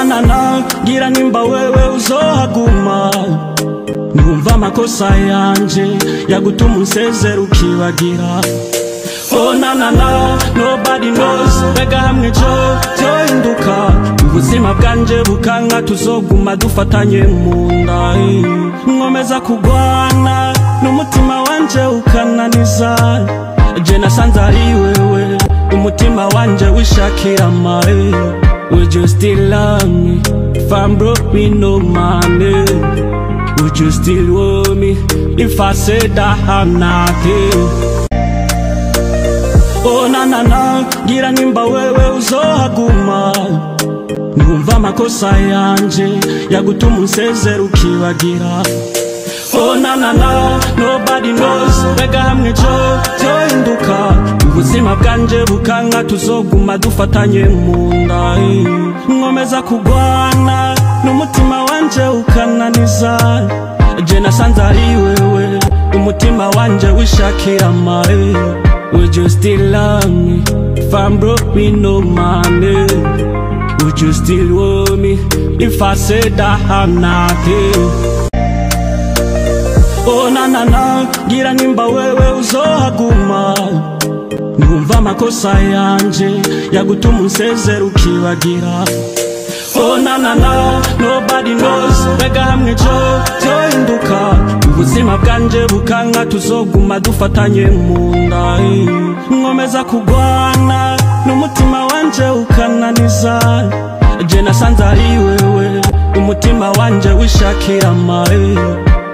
na gira nimba wewe uzohaguma. Numva amakosa yanje yagutuma unsezera ukibagira. Oh na nobody knows. Bega hamwe byohinduka. Ubuzima bwanje bukanka tuzoguma dufatanye munda. Nkomeza kugwana n'umutima wanje ukananiza. Je nasanze ari wewe umutima wanje wishakira amae. Would you still love me if I'm broke with no money? Would you still want me if I said I have nothing? Oh na gira nimba wewe uzohaguma. Numva amakosa yanje yagutuma unsezera ukibagira. Oh na nobody knows. Bega hamwe byohinduka. Ubuzima bwanje bukanka tuzoguma dufatanye munda. Nkomeza kugwana n'umutima wanje ukananiza. Je nasanze ari wewe umutima wanje wishakira amae. Would you still love me if I'm broke with no money? Would you still want me if I said I have nothing? Oh na gira nimba wewe uzohaguma. Numva amakosa yanje yagutuma unsezera ukibagira. Oh na nobody knows. Bega hamwe byohinduka. Ubuzima bwanje bukanka tuzoguma dufatanye munda. Nkomeza kugwana n'umutima wanje ukananiza. Je nasanze ari wewe umutima wanje wishakira amae.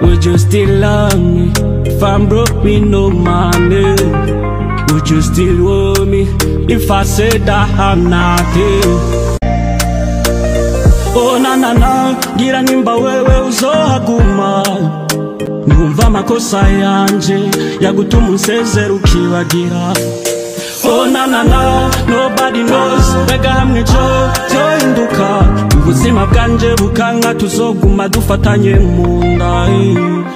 Would you still love me if I'm broke with no money? Would you still want me if I said I have nothing? Oh na gira nimba wewe uzohaguma. Numva amakosa yanje yagutuma unsezera ukibagira. Oh na nobody knows. Bega hamwe byohinduka. Ubuzima bwanje bukanka tuzoguma dufatanye munda.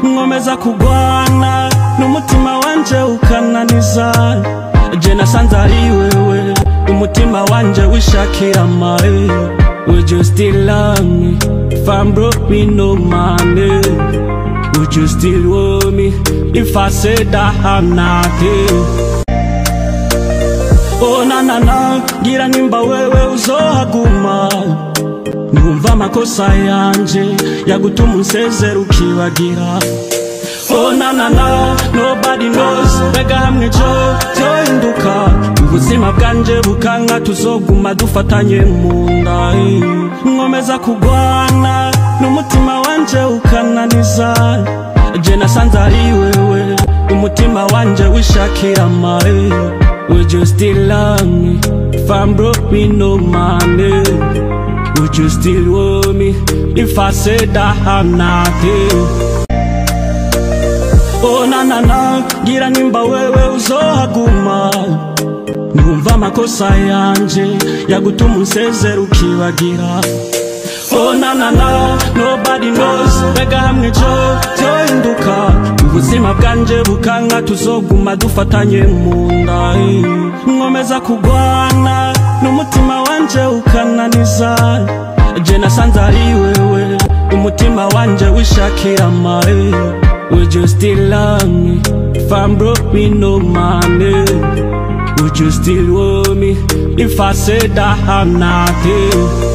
Nkomeza kugwana n'umutima wanje ukananiza. Je nasanze ari wewe umutima wanje wishakira amae. Would you still love me if I'm broke with no money? Would you still want me if I said I have nothing? Oh na gira nimba wewe uzohaguma. Numva amakosa yanje yagutuma unsezera ukibagira. Oh na nobody knows. Bega hamwe byohinduka. Ubuzima bwanje bukanka tuzoguma dufatanye munda. Nkomeza kugwana n'umutima wanje ukananiza. Je nasanze ari wewe umutima wanje wishakira amae. Would you still love me if I'm broke with no money? Would you still want me if I said I have nothing? Oh na gira nimba wewe uzohaguma. Numva amakosa yanje yagutuma unsezera ukibagira. Oh na nobody knows. Bega hamwe byohinduka. Ubuzima bwanje bukanka tuzoguma dufatanye munda. Nkomeza kugwana n'umutima wanje ukananiza. Je nasanze ari wewe umutima wanje wishakira amae. Would you still love me if I'm broke with no money? Would you still want me if I said I have nothing?